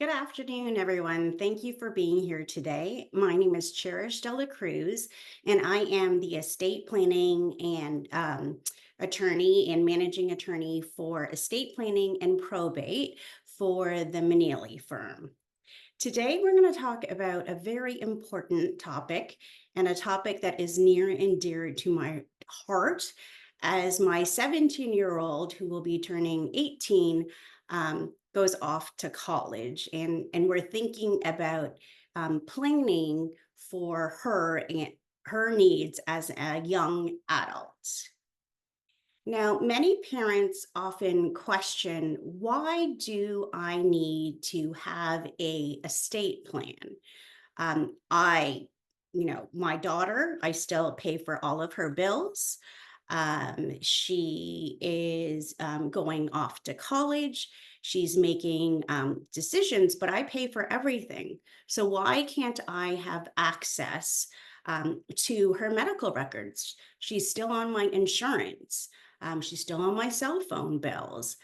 Good afternoon, everyone. Thank you for being here today. My name is Cherish Dela Cruz, and I am the estate planning and attorney and managing attorney for estate planning and probate for the Manili firm. Today, we're going to talk about a very important topic and a topic that is near and dear to my heart as my 17-year-old, who will be turning 18, goes off to college. And we're thinking about planning for her and her needs as a young adult. Now, many parents often question, why do I need to have a estate plan? Um, I, my daughter, I still pay for all of her bills. She is going off to college. She's making decisions, but I pay for everything. So why can't I have access to her medical records? She's still on my insurance. She's still on my cell phone bills.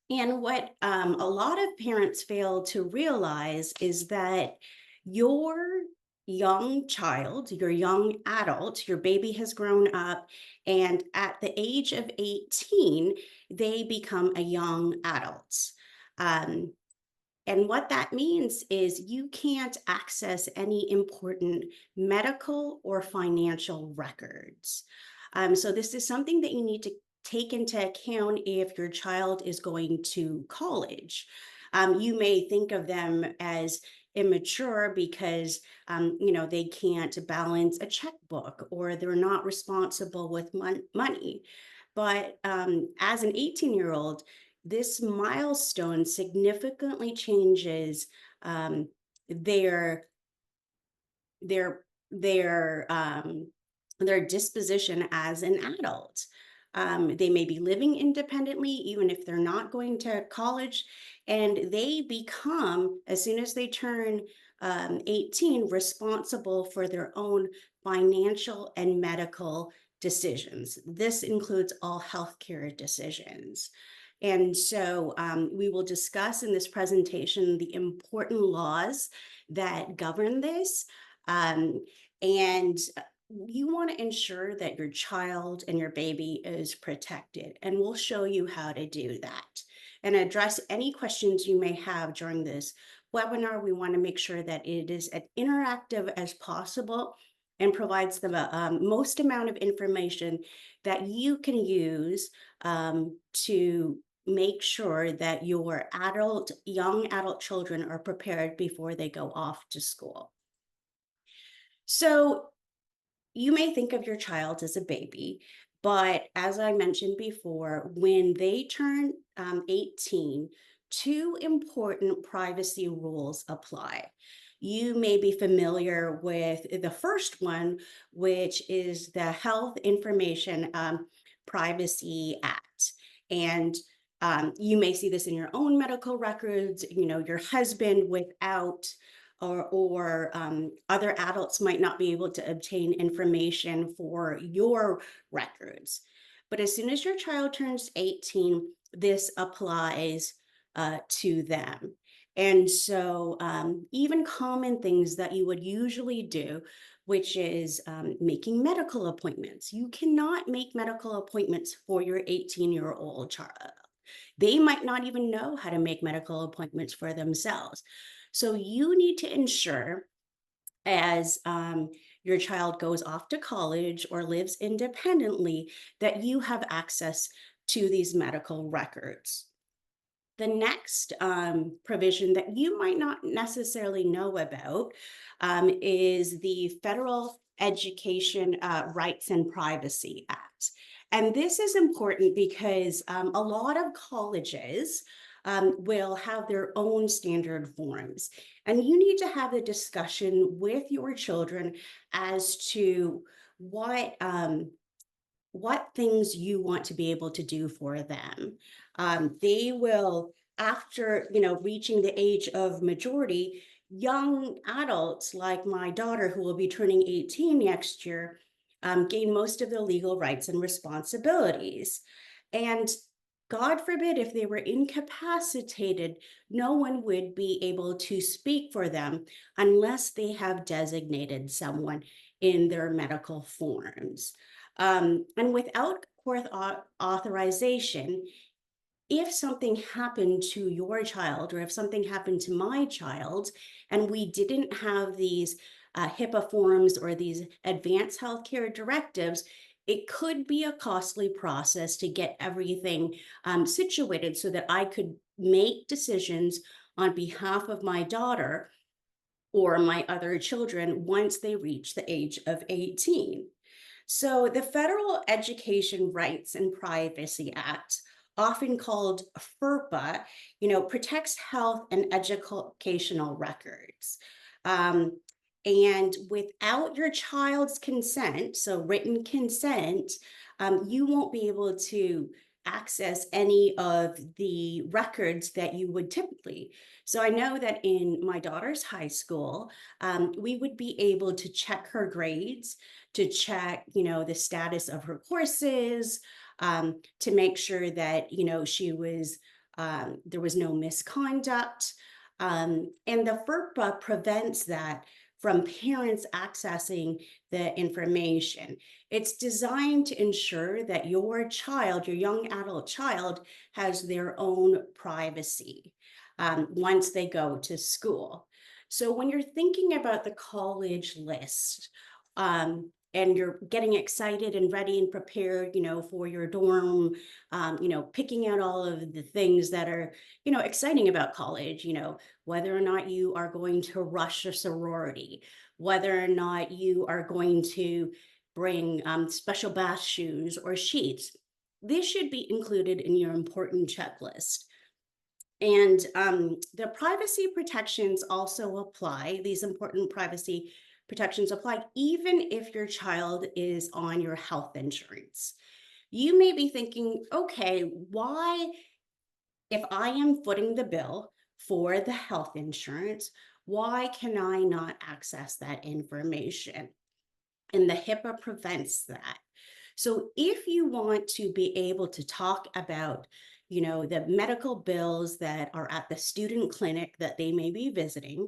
And what a lot of parents fail to realize is that your young child, your young adult, your baby has grown up, and at the age of 18, they become a young adult. Um, and what that means is you can't access any important medical or financial records. So, this is something that you need to take into account if your child is going to college. You may think of them as immature because they can't balance a checkbook or they're not responsible with money. But as an 18-year-old, this milestone significantly changes um, their their their their disposition as an adult. They may be living independently, even if they're not going to college, and they become, as soon as they turn 18, responsible for their own financial and medical decisions. This includes all healthcare decisions. And so we will discuss in this presentation the important laws that govern this. Um, and you want to ensure that your child and your baby is protected, and we'll show you how to do that and address any questions you may have during this webinar. We want to make sure that it is as interactive as possible and provides the most amount of information that you can use to make sure that your young adult children are prepared before they go off to school. So you may think of your child as a baby, but as I mentioned before, when they turn 18, two important privacy rules apply. You may be familiar with the first one, which is the Health Information Privacy Act. And you may see this in your own medical records, your husband without or other adults might not be able to obtain information for your records. But as soon as your child turns 18, this applies to them. And so, even common things that you would usually do, which is making medical appointments. You cannot make medical appointments for your 18-year-old child. They might not even know how to make medical appointments for themselves. So you need to ensure as your child goes off to college or lives independently that you have access to these medical records. The next provision that you might not necessarily know about is the Federal Education Rights and Privacy Act. And this is important because a lot of colleges will have their own standard forms. And you need to have a discussion with your children as to what things you want to be able to do for them. They will, after reaching the age of majority, young adults like my daughter, who will be turning 18 next year, gain most of the legal rights and responsibilities. And God forbid, if they were incapacitated, no one would be able to speak for them unless they have designated someone in their medical forms. And without court authorization, if something happened to your child or if something happened to my child and we didn't have these HIPAA forms or these advanced healthcare directives, it could be a costly process to get everything situated so that I could make decisions on behalf of my daughter or my other children once they reach the age of 18. So, the Federal Education Rights and Privacy Act, often called FERPA, protects health and educational records. Um, and without your child's consent, so written consent, you won't be able to access any of the records that you would typically. So I know that in my daughter's high school, we would be able to check her grades, to check, the status of her courses, to make sure that, there was no misconduct. And the FERPA prevents that from parents accessing the information. It's designed to ensure that your child, your young adult child, has their own privacy once they go to school. So when you're thinking about the college list, and you're getting excited and ready and prepared, for your dorm, picking out all of the things that are, exciting about college, whether or not you are going to rush a sorority, whether or not you are going to bring special bath shoes or sheets. This should be included in your important checklist. And the privacy protections also apply, these important privacy protections apply even if your child is on your health insurance. You may be thinking, okay, why, if I am footing the bill for the health insurance, why can I not access that information? And the HIPAA prevents that. So if you want to be able to talk about, the medical bills that are at the student clinic that they may be visiting,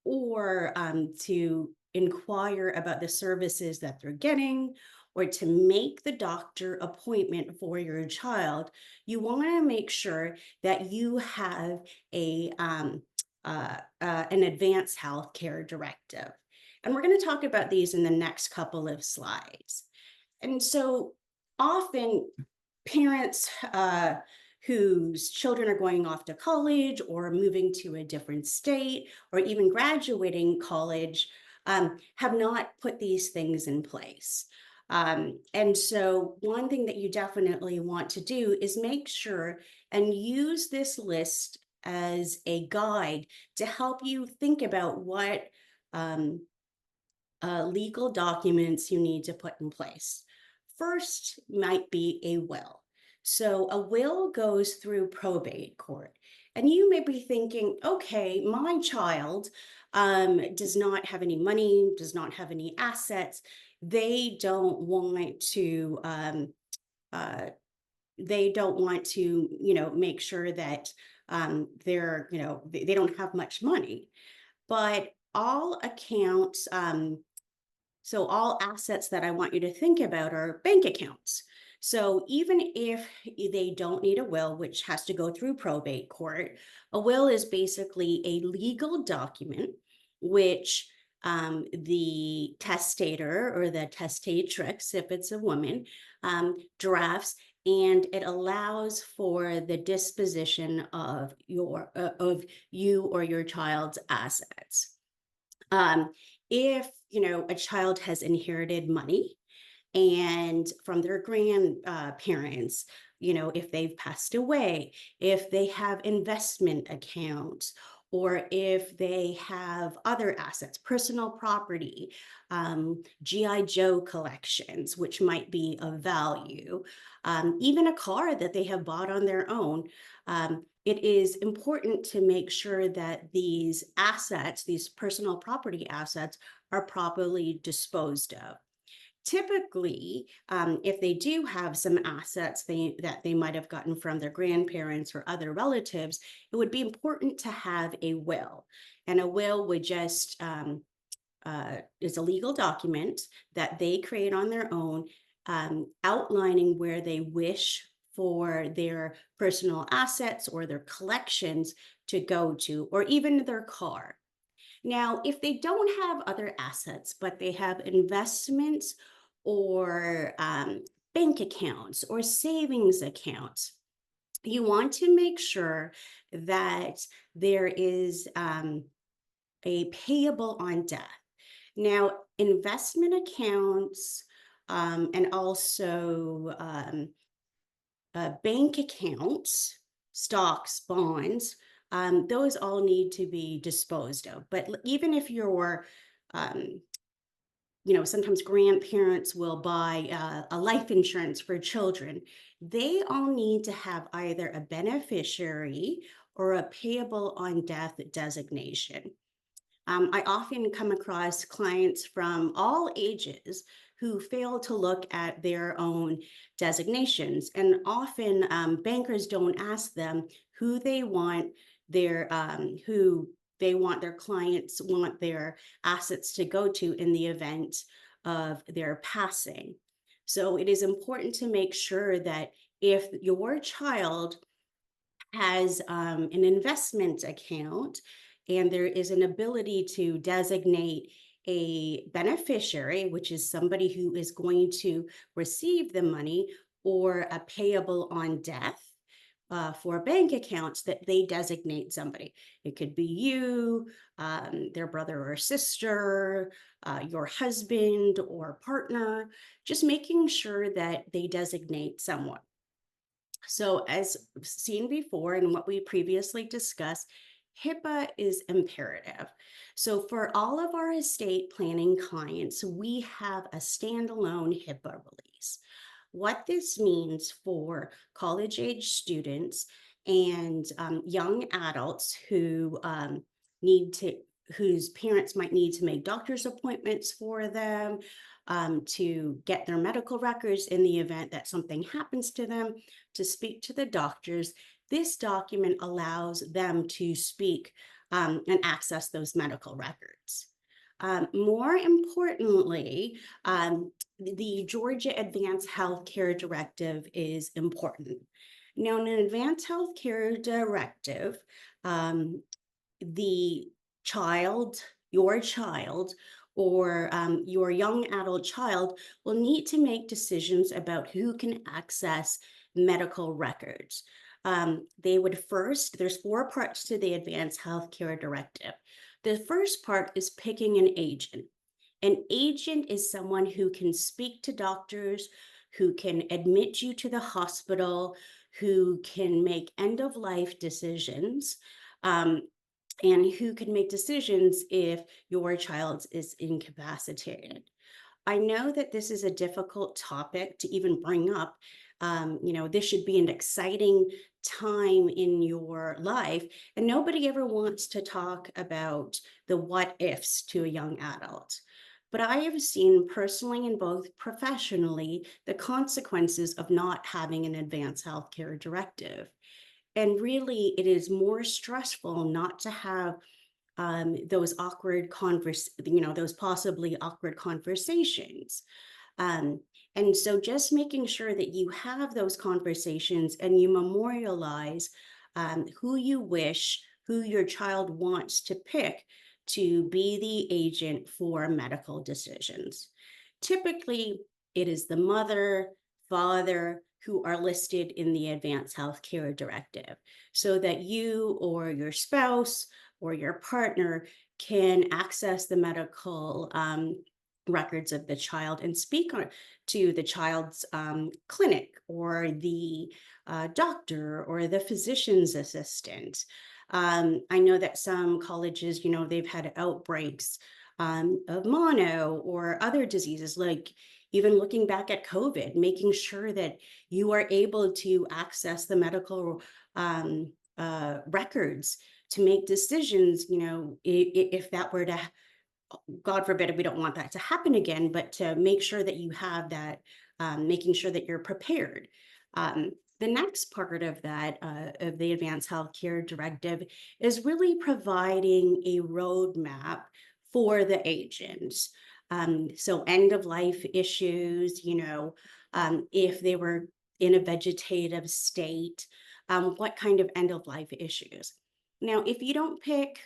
or to inquire about the services that they're getting, or to make the doctor appointment for your child, you want to make sure that you have an advanced health care directive. And we're going to talk about these in the next couple of slides. And so often parents whose children are going off to college or moving to a different state or even graduating college have not put these things in place. And so one thing that you definitely want to do is make sure and use this list as a guide to help you think about what um, legal documents you need to put in place. First might be a will. So a will goes through probate court. And you may be thinking, okay, my child does not have any money, does not have any assets. They don't want to, uh, make sure that they don't have much money. But all accounts, so all assets that I want you to think about are bank accounts. So even if they don't need a will, which has to go through probate court, a will is basically a legal document which the testator or the testatrix, if it's a woman, drafts, and it allows for the disposition of of you or your child's assets. If a child has inherited money and from their grandparents, if they've passed away, if they have investment accounts, or if they have other assets, personal property, GI Joe collections, which might be of value, even a car that they have bought on their own. It is important to make sure that these assets, these personal property assets, are properly disposed of. Typically, if they do have some assets that they might have gotten from their grandparents or other relatives, it would be important to have a will. And a will would just is a legal document that they create on their own, outlining where they wish for their personal assets or their collections to go to, or even their car. Now, if they don't have other assets, but they have investments or bank accounts or savings accounts, you want to make sure that there is a payable on death. Now, investment accounts and also bank accounts, stocks, bonds, those all need to be disposed of. But even if you're, um, sometimes grandparents will buy a life insurance for children, they all need to have either a beneficiary or a payable on death designation. I often come across clients from all ages who fail to look at their own designations. And often bankers don't ask them who they want who they want their clients want their assets to go to in the event of their passing. So it is important to make sure that if your child has an investment account, and there is an ability to designate a beneficiary, which is somebody who is going to receive the money, or a payable on death. For bank accounts, that they designate somebody. It could be you, their brother or sister, your husband or partner, just making sure that they designate someone. So, as seen before and what we previously discussed, HIPAA is imperative. So, for all of our estate planning clients, we have a standalone HIPAA release. What this means for college age students and young adults who need to, whose parents might need to make doctor's appointments for them, to get their medical records in the event that something happens to them, to speak to the doctors. This document allows them to speak and access those medical records. More importantly, the Georgia Advanced Healthcare Directive is important. Now, in an Advanced Healthcare Directive, um, the child, your child, or your young adult child will need to make decisions about who can access medical records. They would first, there's four parts to the Advanced Healthcare Directive. The first part is picking an agent. An agent is someone who can speak to doctors, who can admit you to the hospital, who can make end of life decisions. And who can make decisions if your child is incapacitated. I know that this is a difficult topic to even bring up. This should be an exciting time in your life, and nobody ever wants to talk about the what ifs to a young adult. But I have seen personally and both professionally the consequences of not having an advanced healthcare directive. And really, it is more stressful not to have those possibly awkward conversations. Um, and so just making sure that you have those conversations and you memorialize who you wish, who your child wants to pick to be the agent for medical decisions. Typically, it is the mother, father who are listed in the Advanced Healthcare Directive, so that you or your spouse or your partner can access the medical records of the child and speak to the child's clinic, or the doctor, or the physician's assistant. I know that some colleges, they've had outbreaks of mono or other diseases, like even looking back at COVID, making sure that you are able to access the medical records to make decisions, if that were to God forbid, we don't want that to happen again, but to make sure that you have that, making sure that you're prepared. Um, the next part of that, of the Advanced Healthcare Directive, is really providing a roadmap for the agents. So, end of life issues, if they were in a vegetative state, what kind of end of life issues. Now, if you don't pick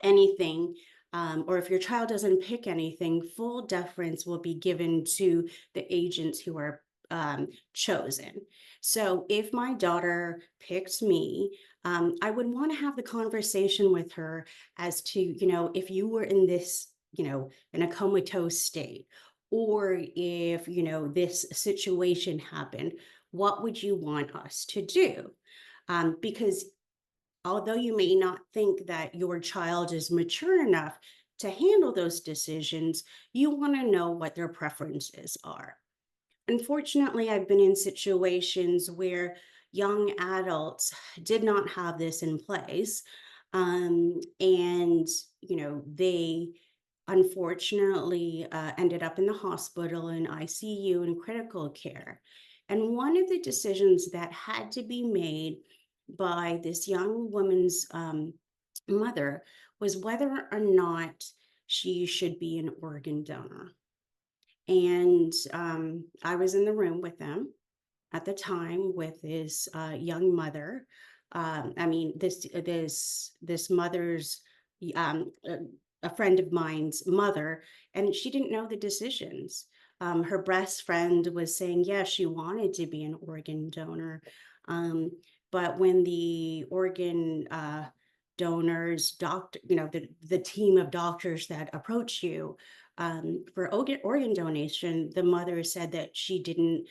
anything, or if your child doesn't pick anything, full deference will be given to the agents who are chosen. So if my daughter picks me, I would want to have the conversation with her as to, if you were in this, in a comatose state, or if, this situation happened, what would you want us to do? Because although you may not think that your child is mature enough to handle those decisions, you want to know what their preferences are. Unfortunately, I've been in situations where young adults did not have this in place. And, they unfortunately ended up in the hospital in ICU and critical care. And one of the decisions that had to be made by this young woman's mother was whether or not she should be an organ donor. And I was in the room with them at the time with this young mother. I mean, this mother's a friend of mine's mother, and she didn't know the decisions. Her best friend was saying, yes, she wanted to be an organ donor, um, but when the organ donors, the team of doctors that approach you for organ donation, the mother said that she didn't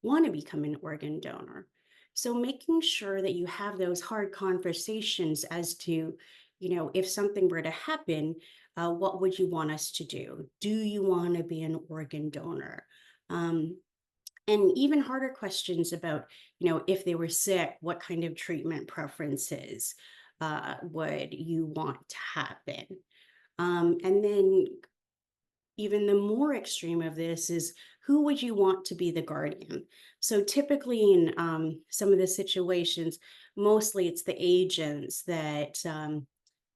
want to become an organ donor. So making sure that you have those hard conversations as to, if something were to happen, what would you want us to do? Do you want to be an organ donor? Um, and even harder questions about, if they were sick, what kind of treatment preferences would you want to happen? And then even the more extreme of this is, who would you want to be the guardian? So typically in some of the situations, mostly it's the agents that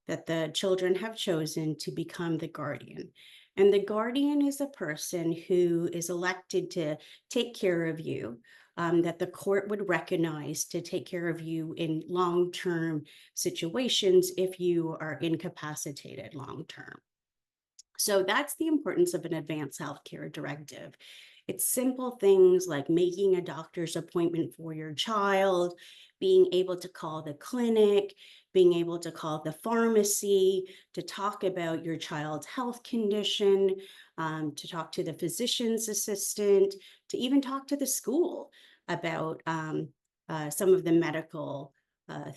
the children have chosen to become the guardian. And the guardian is a person who is elected to take care of you, that the court would recognize to take care of you in long term situations if you are incapacitated long term. So that's the importance of an advanced healthcare directive. It's simple things like making a doctor's appointment for your child, being able to call the clinic, being able to call the pharmacy to talk about your child's health condition, to talk to the physician's assistant, to even talk to the school about some of the medical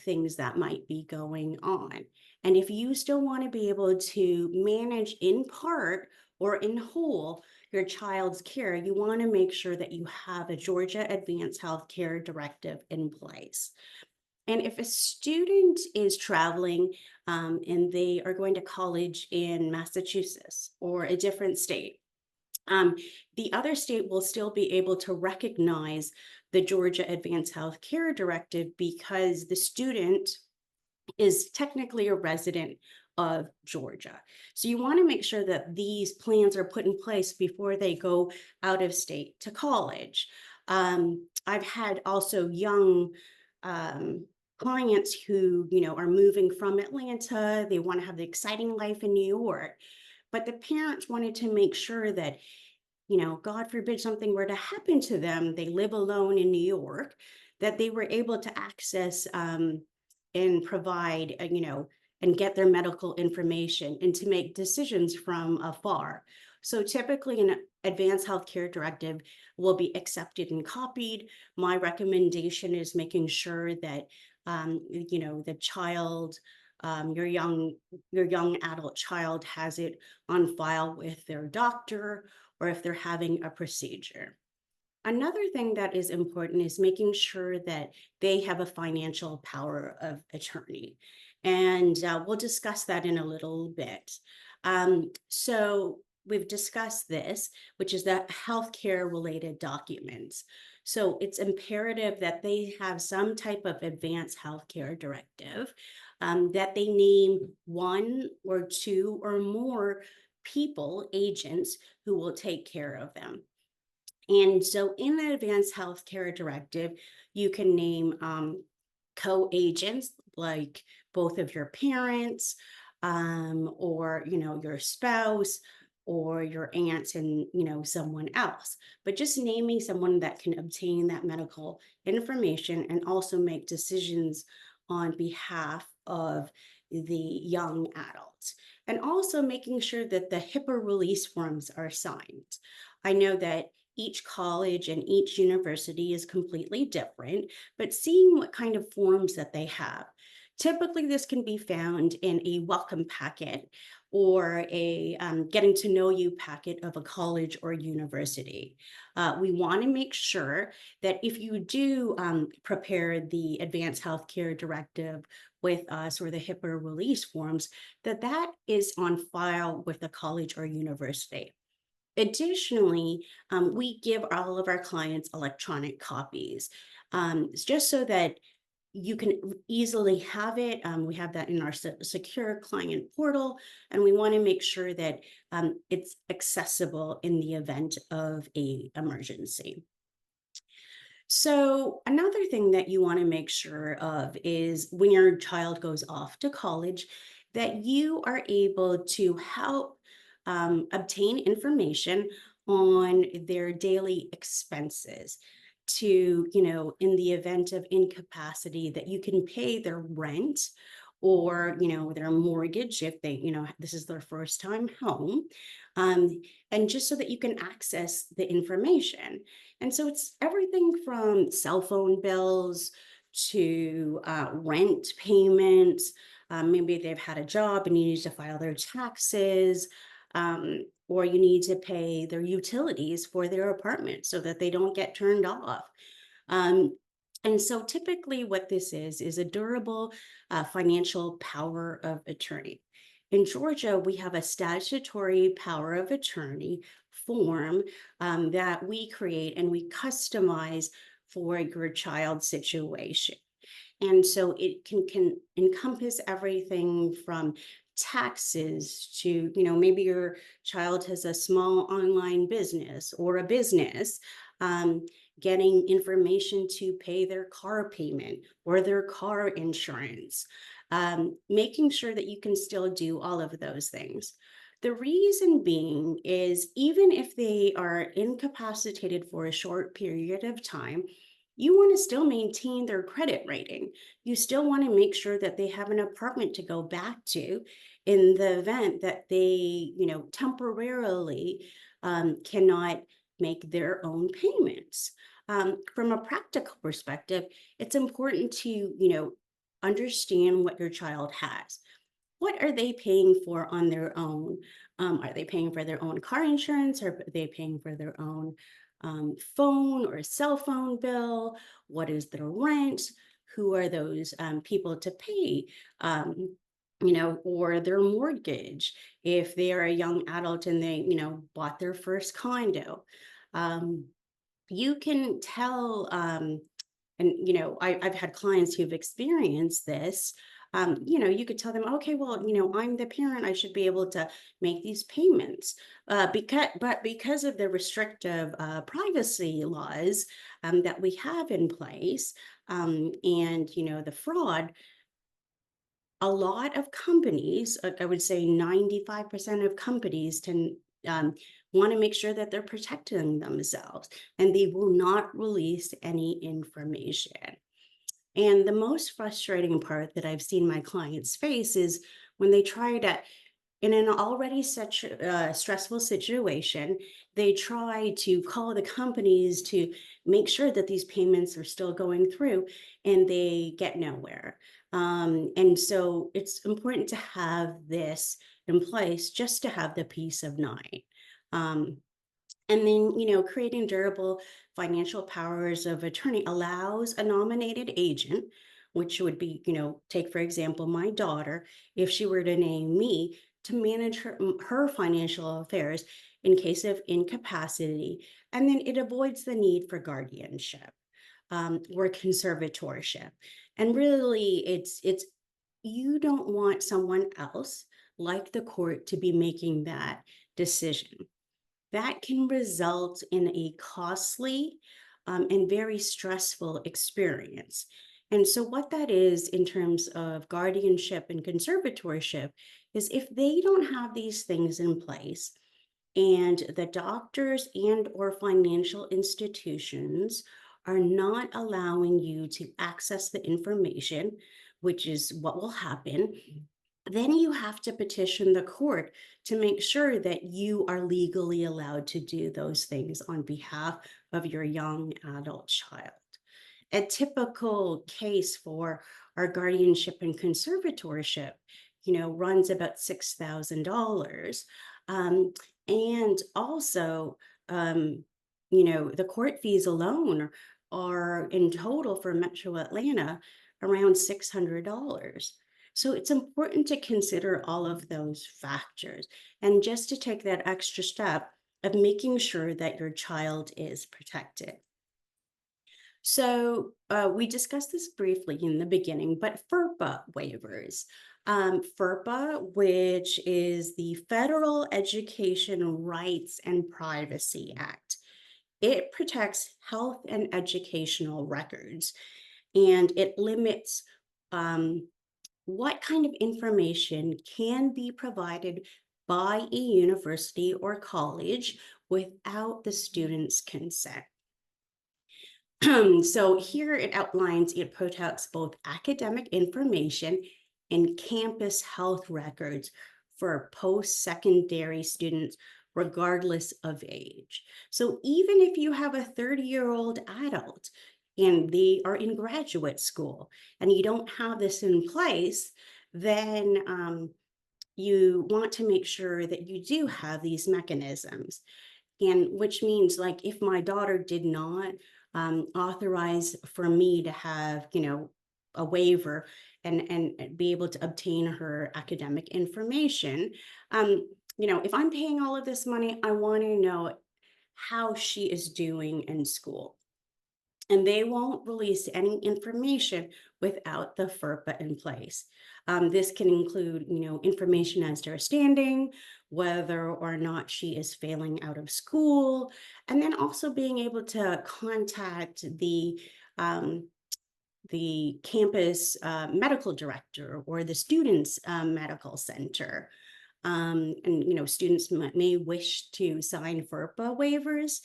things that might be going on. And if you still want to be able to manage in part or in whole your child's care, you want to make sure that you have a Georgia Advanced Healthcare Directive in place. And if a student is traveling and they are going to college in Massachusetts or a different state, um, the other state will still be able to recognize the Georgia Advanced Healthcare Directive because the student is technically a resident of Georgia. So you want to make sure that these plans are put in place before they go out of state to college. I've had also young clients who, are moving from Atlanta. They want to have the exciting life in New York, but the parents wanted to make sure that, God forbid something were to happen to them, they live alone in New York, that they were able to access and provide, and get their medical information and to make decisions from afar. So typically, an advanced healthcare directive will be accepted and copied. My recommendation is making sure that, the child, your young adult child has it on file with their doctor or if they're having a procedure. Another thing that is important is making sure that they have a financial power of attorney. And we'll discuss that in a little bit. So we've discussed this, which is the healthcare related documents. So it's imperative that they have some type of advanced healthcare directive, that they name one or two or more people, agents who will take care of them. And so in the advanced healthcare directive, you can name co-agents like both of your parents, or your spouse, or your aunt and someone else. But just naming someone that can obtain that medical information and also make decisions on behalf of the young adults. And also making sure that the HIPAA release forms are signed. I know that each college and each university is completely different, but seeing what kind of forms that they have. Typically, this can be found in a welcome packet or a getting to know you packet of a college or university. We want to make sure that if you do prepare the Advanced Healthcare Directive with us or the HIPAA release forms, that that is on file with the college or university. Additionally, we give all of our clients electronic copies, just so that you can easily have it. We have that in our secure client portal, and we want to make sure that it's accessible in the event of a emergency. So, another thing that you want to make sure of is when your child goes off to college, that you are able to help obtain information on their daily expenses. To, in the event of incapacity, that you can pay their rent or, their mortgage if they, this is their first time home. Um, and just so that you can access the information. And so it's everything from cell phone bills to rent payments. Maybe they've had a job and you need to file their taxes, or you need to pay their utilities for their apartment so that they don't get turned off. Um, and so typically, what this is a durable financial power of attorney. In Georgia, we have a statutory power of attorney form that we create and we customize for your child's situation. And so it can encompass everything from taxes to, maybe your child has a small online business or a business, um, getting information to pay their car payment or their car insurance, making sure that you can still do all of those things. The reason being is even if they are incapacitated for a short period of time, you want to still maintain their credit rating. You still want to make sure that they have an apartment to go back to in the event that they, temporarily cannot make their own payments. From a practical perspective, it's important to, understand what your child has. What are they paying for on their own? Are they paying for their own car insurance? Or are they paying for their own phone or cell phone bill? What is their rent? Who are those people to pay? Or their mortgage if they are a young adult and they, bought their first condo. Um, you can tell, and I've had clients who've experienced this. You could tell them, okay, well, I'm the parent, I should be able to make these payments. Because of the restrictive privacy laws that we have in place, and the fraud, a lot of companies, I would say 95% of companies can want to make sure that they're protecting themselves and they will not release any information. And the most frustrating part that I've seen my clients face is when they try to, in an already such stressful situation, they try to call the companies to make sure that these payments are still going through and they get nowhere. And so it's important to have this in place just to have the peace of mind. Um, and then, creating durable financial powers of attorney allows a nominated agent, which would be, take, for example, my daughter, if she were to name me, to manage her financial affairs in case of incapacity. And then it avoids the need for guardianship or conservatorship. And really, it's you don't want someone else like the court to be making that decision. That can result in a costly and very stressful experience. And so, what that is in terms of guardianship and conservatorship is if they don't have these things in place, and the doctors and or financial institutions are not allowing you to access the information, which is what will happen, then you have to petition the court to make sure that you are legally allowed to do those things on behalf of your young adult child. A typical case for our guardianship and conservatorship, runs about $6,000. Um, and also, the court fees alone are in total for Metro Atlanta around $600. So it's important to consider all of those factors and just to take that extra step of making sure that your child is protected. So we discussed this briefly in the beginning, but FERPA waivers. FERPA, which is the Federal Education Rights and Privacy Act, it protects health and educational records, and it limits what kind of information can be provided by a university or college without the student's consent. So here it outlines, it protects both academic information and campus health records for post-secondary students, regardless of age. So even if you have a 30-year-old adult and they are in graduate school and you don't have this in place, then you want to make sure that you do have these mechanisms. And which means, like, if my daughter did not authorize for me to have, a waiver and be able to obtain her academic information, if I'm paying all of this money, I want to know how she is doing in school. And they won't release any information without the FERPA in place. This can include, information as to her standing, whether or not she is failing out of school, and then also being able to contact the campus medical director or the students medical center. And students may wish to sign FERPA waivers.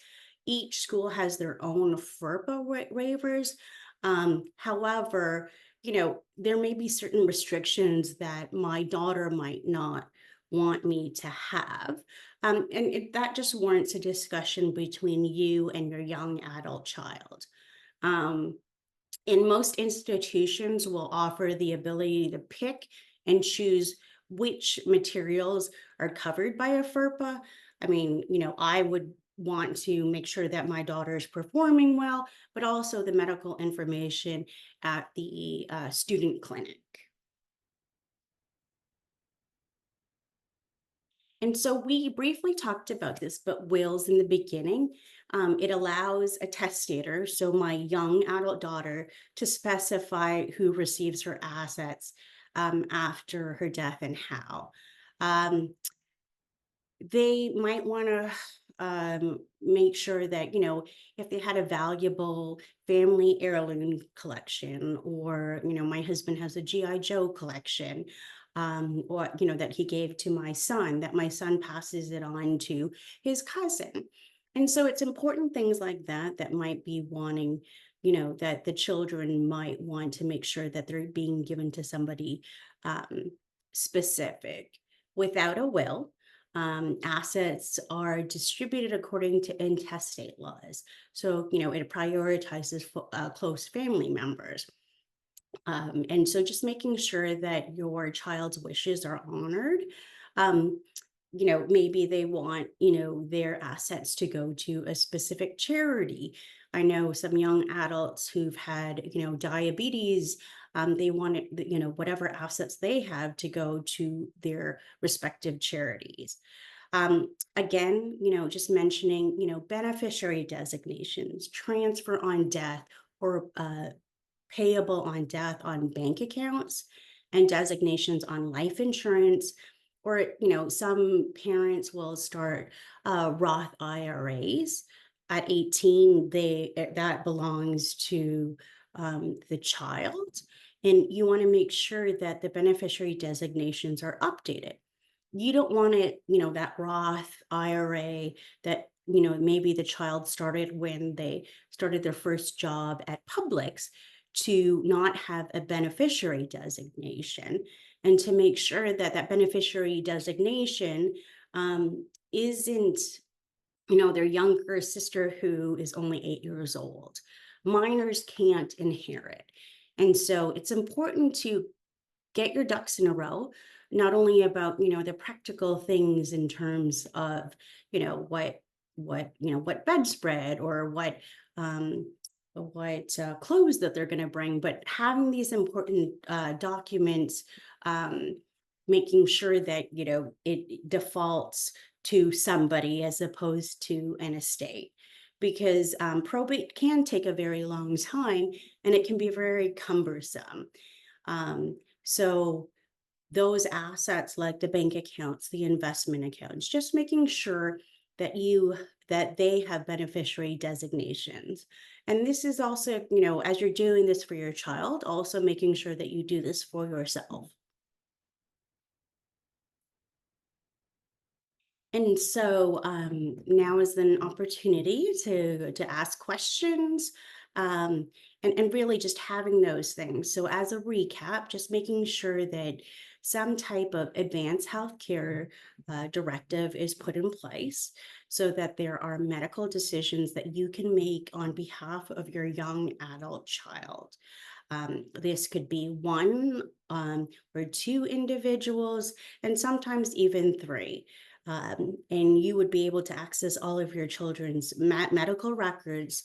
Each school has their own FERPA waivers. However, there may be certain restrictions that my daughter might not want me to have. That just warrants a discussion between you and your young adult child. Um, and most institutions will offer the ability to pick and choose which materials are covered by a FERPA. I mean, I would want to make sure that my daughter is performing well, but also the medical information at the student clinic. And so we briefly talked about this, but wills in the beginning, it allows a testator, so my young adult daughter, to specify who receives her assets after her death and how. Um, they might want to make sure that, if they had a valuable family heirloom collection, or, my husband has a GI Joe collection, or, that he gave to my son, that my son passes it on to his cousin. And so it's important things like that that might be wanting, that the children might want to make sure that they're being given to somebody um, specific. Without a will, assets are distributed according to intestate laws. So, it prioritizes close family members. And so just making sure that your child's wishes are honored. Um, maybe they want, their assets to go to a specific charity. I know some young adults who've had, diabetes They want it, whatever assets they have to go to their respective charities. Again, just mentioning, beneficiary designations, transfer on death, or payable on death on bank accounts, and designations on life insurance. Or, some parents will start Roth IRAs at 18. That belongs to the child. And you want to make sure that the beneficiary designations are updated. You don't want it, that Roth IRA that, maybe the child started when they started their first job at Publix, to not have a beneficiary designation, and to make sure that that beneficiary designation isn't, their younger sister who is only 8 years old. Minors can't inherit. And so it's important to get your ducks in a row, not only about, the practical things in terms of, what bedspread, or what clothes that they're going to bring, but having these important documents, um, making sure that, it defaults to somebody as opposed to an estate. Because probate can take a very long time, and it can be very cumbersome. So those assets, like the bank accounts, the investment accounts, just making sure that they have beneficiary designations. And this is also, as you're doing this for your child, also making sure that you do this for yourself. And so now is an opportunity to ask questions, um, and really just having those things. So as a recap, just making sure that some type of advanced healthcare directive is put in place, so that there are medical decisions that you can make on behalf of your young adult child. This could be one, or two individuals, and sometimes even three. And you would be able to access all of your children's medical records,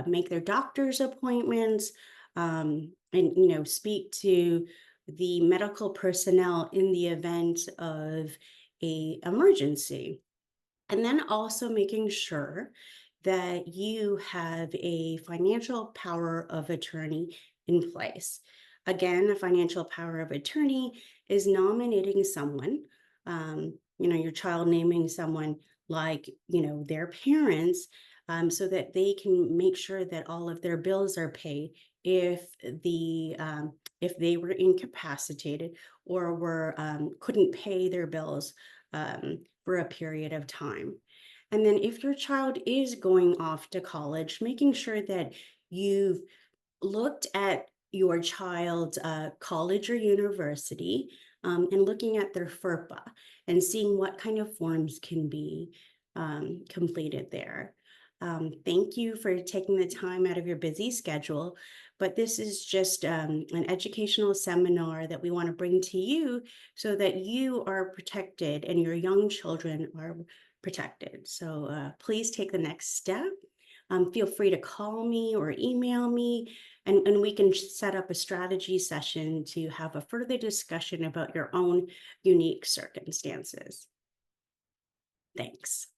make their doctor's appointments, and, speak to the medical personnel in the event of a emergency. And then also making sure that you have a financial power of attorney in place. Again, a financial power of attorney is nominating someone, your child naming someone, like, their parents, so that they can make sure that all of their bills are paid if they were incapacitated, or couldn't pay their bills for a period of time. And then if your child is going off to college, making sure that you've looked at your child's college or university, and looking at their FERPA, and seeing what kind of forms can be completed there. Thank you for taking the time out of your busy schedule, but this is just an educational seminar that we want to bring to you, so that you are protected and your young children are protected. So please take the next step. Feel free to call me or email me, and we can set up a strategy session to have a further discussion about your own unique circumstances. Thanks.